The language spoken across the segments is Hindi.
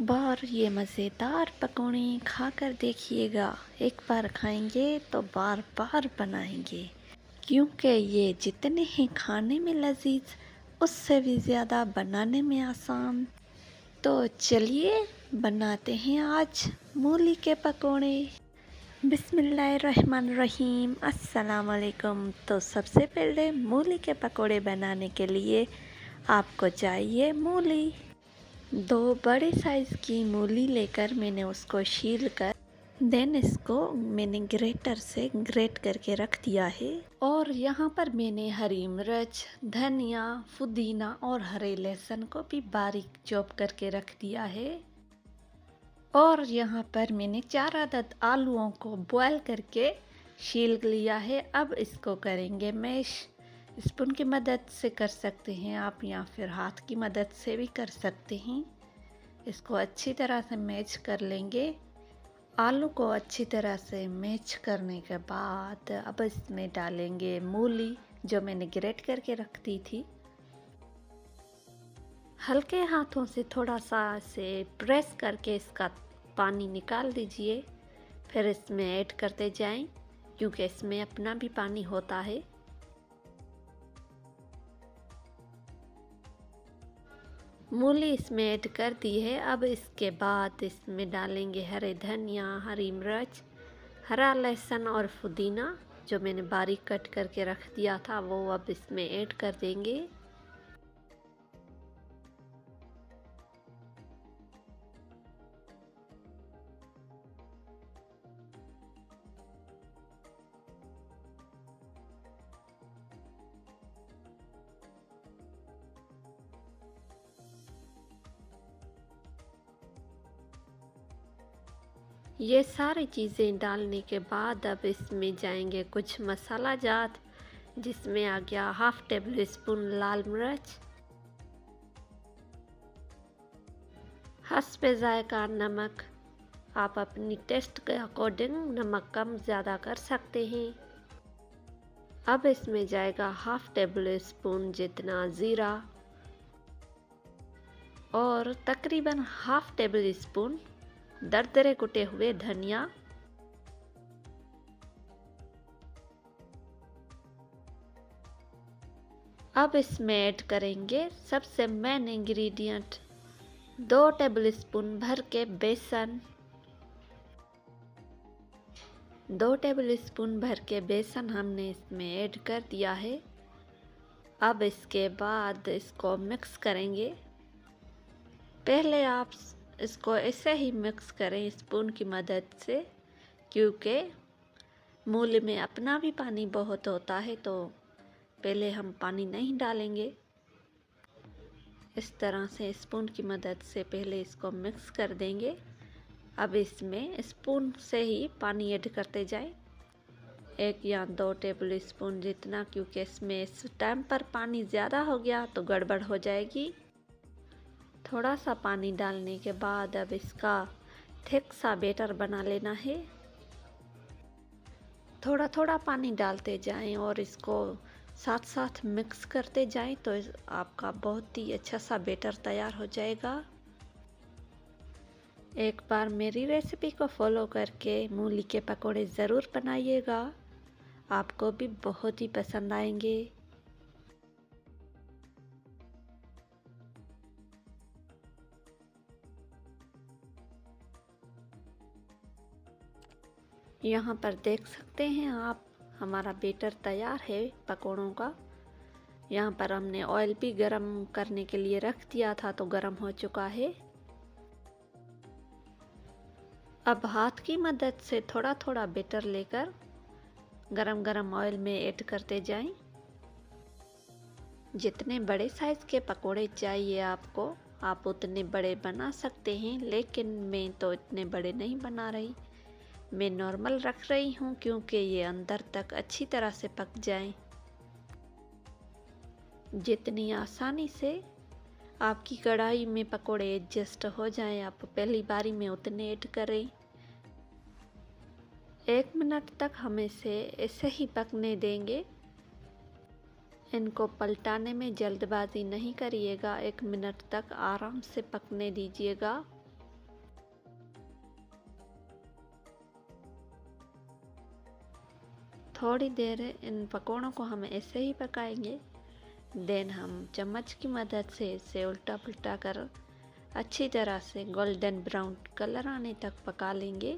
बार ये मज़ेदार पकौड़े खाकर देखिएगा। एक बार खाएंगे तो बार बार बनाएंगे, क्योंकि ये जितने ही खाने में लजीज उससे भी ज़्यादा बनाने में आसान। तो चलिए बनाते हैं आज मूली के पकौड़े। बिस्मिल्लाहिर्रहमानिर्रहीम, अस्सलाम वालेकुम। तो सबसे पहले मूली के पकौड़े बनाने के लिए आपको चाहिए मूली। 2 बड़े साइज़ की मूली लेकर मैंने उसको छील कर देन इसको मैंने ग्रेटर से ग्रेट करके रख दिया है। और यहाँ पर मैंने हरी मिर्च, धनिया, पुदीना और हरे लहसुन को भी बारीक चॉप करके रख दिया है। और यहाँ पर मैंने 4 अदद आलूओं को बॉयल करके छील लिया है। अब इसको करेंगे मैश। स्पून की मदद से कर सकते हैं आप, या फिर हाथ की मदद से भी कर सकते हैं। इसको अच्छी तरह से मैच कर लेंगे। आलू को अच्छी तरह से मैच करने के बाद अब इसमें डालेंगे मूली जो मैंने ग्रेट करके रख दी थी। हल्के हाथों से थोड़ा सा से प्रेस करके इसका पानी निकाल दीजिए। फिर इसमें ऐड करते जाएं, क्योंकि इसमें अपना भी पानी होता है। मूली इसमें ऐड कर दी है। अब इसके बाद इसमें डालेंगे हरे धनिया, हरी मिर्च, हरा लहसुन और पुदीना जो मैंने बारीक कट करके रख दिया था, वो अब इसमें ऐड कर देंगे। ये सारी चीज़ें डालने के बाद अब इसमें जाएंगे कुछ मसाला जात, जिसमें आ गया हाफ टेबल स्पून लाल मिर्च, हस्बे जायका नमक। आप अपनी टेस्ट के अकॉर्डिंग नमक कम ज़्यादा कर सकते हैं। अब इसमें जाएगा हाफ टेबल स्पून जितना ज़ीरा और तकरीबन हाफ टेबल स्पून दरदरे कुटे हुए धनिया। अब इसमें ऐड करेंगे सबसे मेन इंग्रेडिएंट 2 टेबल स्पून भर के बेसन। 2 टेबल स्पून भर के बेसन हमने इसमें ऐड कर दिया है। अब इसके बाद इसको मिक्स करेंगे। पहले आप इसको ऐसे ही मिक्स करें स्पून की मदद से, क्योंकि मूली में अपना भी पानी बहुत होता है, तो पहले हम पानी नहीं डालेंगे। इस तरह से स्पून की मदद से पहले इसको मिक्स कर देंगे। अब इसमें स्पून से ही पानी ऐड करते जाएं, 1 या 2 टेबल स्पून जितना, क्योंकि इसमें इस टाइम पर पानी ज़्यादा हो गया तो गड़बड़ हो जाएगी। थोड़ा सा पानी डालने के बाद अब इसका थिक सा बैटर बना लेना है। थोड़ा थोड़ा पानी डालते जाएं और इसको साथ साथ मिक्स करते जाएं, तो आपका बहुत ही अच्छा सा बैटर तैयार हो जाएगा। एक बार मेरी रेसिपी को फॉलो करके मूली के पकौड़े ज़रूर बनाइएगा, आपको भी बहुत ही पसंद आएंगे। यहाँ पर देख सकते हैं आप, हमारा बैटर तैयार है पकौड़ों का। यहाँ पर हमने ऑयल भी गरम करने के लिए रख दिया था, तो गरम हो चुका है। अब हाथ की मदद से थोड़ा थोड़ा बैटर लेकर गरम गरम ऑयल में ऐड करते जाएं। जितने बड़े साइज़ के पकौड़े चाहिए आपको, आप उतने बड़े बना सकते हैं, लेकिन मैं तो इतने बड़े नहीं बना रही। मैं नॉर्मल रख रही हूँ, क्योंकि ये अंदर तक अच्छी तरह से पक जाएं। जितनी आसानी से आपकी कढ़ाई में पकौड़े एडजस्ट हो जाएं, आप पहली बारी में उतने ऐड करें। 1 मिनट तक हम इसे ऐसे ही पकने देंगे। इनको पलटाने में जल्दबाजी नहीं करिएगा, 1 मिनट तक आराम से पकने दीजिएगा। थोड़ी देर इन पकौड़ों को हम ऐसे ही पकाएंगे। देन हम चम्मच की मदद से इसे उल्टा पुल्टा कर अच्छी तरह से गोल्डन ब्राउन कलर आने तक पका लेंगे।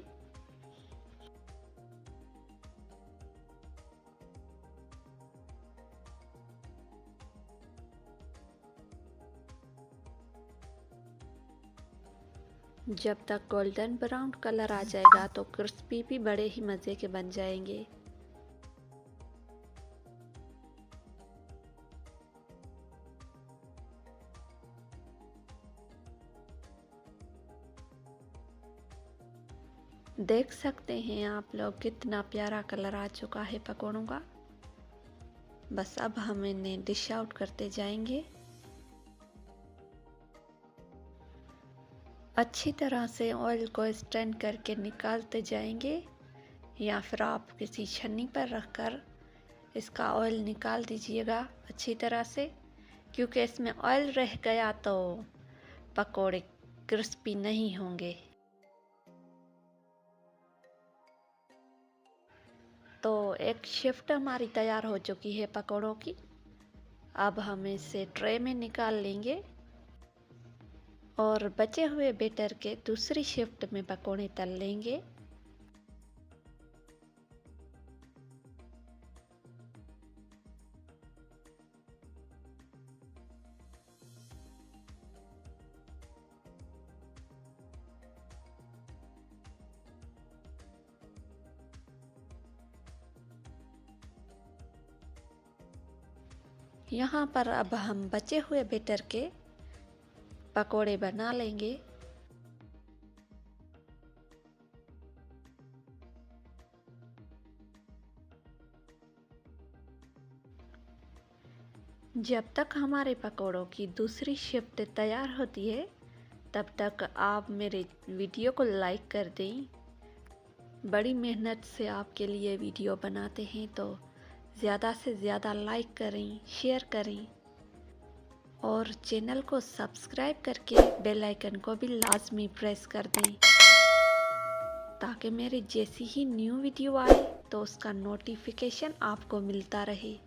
जब तक गोल्डन ब्राउन कलर आ जाएगा तो क्रिस्पी भी बड़े ही मज़े के बन जाएंगे। देख सकते हैं आप लोग कितना प्यारा कलर आ चुका है पकौड़ों का। बस अब हम इन्हें डिश आउट करते जाएंगे। अच्छी तरह से ऑयल को स्ट्रेन करके निकालते जाएंगे, या फिर आप किसी छन्नी पर रखकर इसका ऑयल निकाल दीजिएगा अच्छी तरह से, क्योंकि इसमें ऑयल रह गया तो पकोड़े क्रिस्पी नहीं होंगे। तो एक शिफ्ट हमारी तैयार हो चुकी है पकोड़ों की। अब हम इसे ट्रे में निकाल लेंगे और बचे हुए बैटर के दूसरी शिफ्ट में पकोड़े तल लेंगे। यहाँ पर अब हम बचे हुए बैटर के पकोड़े बना लेंगे। जब तक हमारे पकोड़ों की दूसरी शिफ्ट तैयार होती है तब तक आप मेरे वीडियो को लाइक कर दें। बड़ी मेहनत से आपके लिए वीडियो बनाते हैं तो ज़्यादा से ज़्यादा लाइक करें, शेयर करें और चैनल को सब्सक्राइब करके बेल आइकन को भी लाजमी प्रेस कर दें, ताकि मेरी जैसी ही न्यू वीडियो आए तो उसका नोटिफिकेशन आपको मिलता रहे।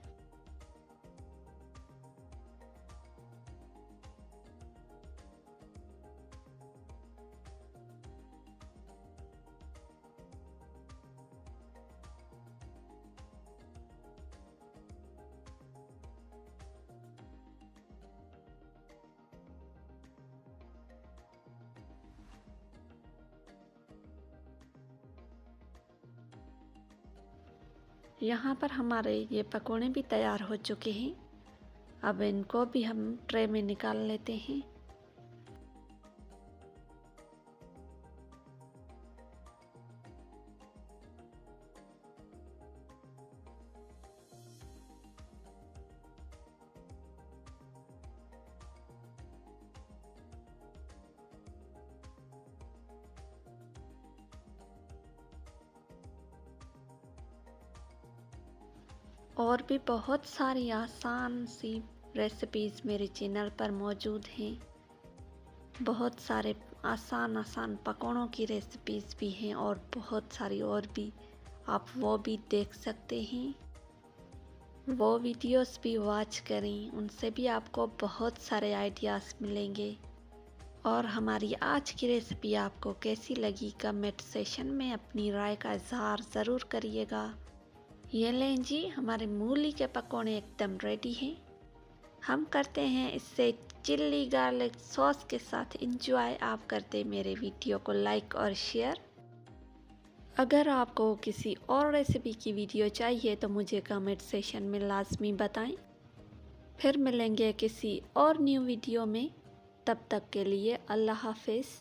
यहाँ पर हमारे ये पकोड़े भी तैयार हो चुके हैं। अब इनको भी हम ट्रे में निकाल लेते हैं। और भी बहुत सारी आसान सी रेसिपीज़ मेरे चैनल पर मौजूद हैं। बहुत सारे आसान पकौड़ों की रेसिपीज़ भी हैं और बहुत सारी और भी, आप वो भी देख सकते हैं। वो वीडियोस भी वॉच करें, उनसे भी आपको बहुत सारे आइडियाज़ मिलेंगे। और हमारी आज की रेसिपी आपको कैसी लगी कमेंट सेशन में अपनी राय का इजहार ज़रूर करिएगा। ये लें जी, हमारे मूली के पकौड़े एकदम रेडी हैं। हम करते हैं इससे चिल्ली गार्लिक सॉस के साथ इंजॉय। आप करते मेरे वीडियो को लाइक और शेयर। अगर आपको किसी और रेसिपी की वीडियो चाहिए तो मुझे कमेंट सेशन में लाजमी बताएं। फिर मिलेंगे किसी और न्यू वीडियो में, तब तक के लिए अल्लाह हाफिज़।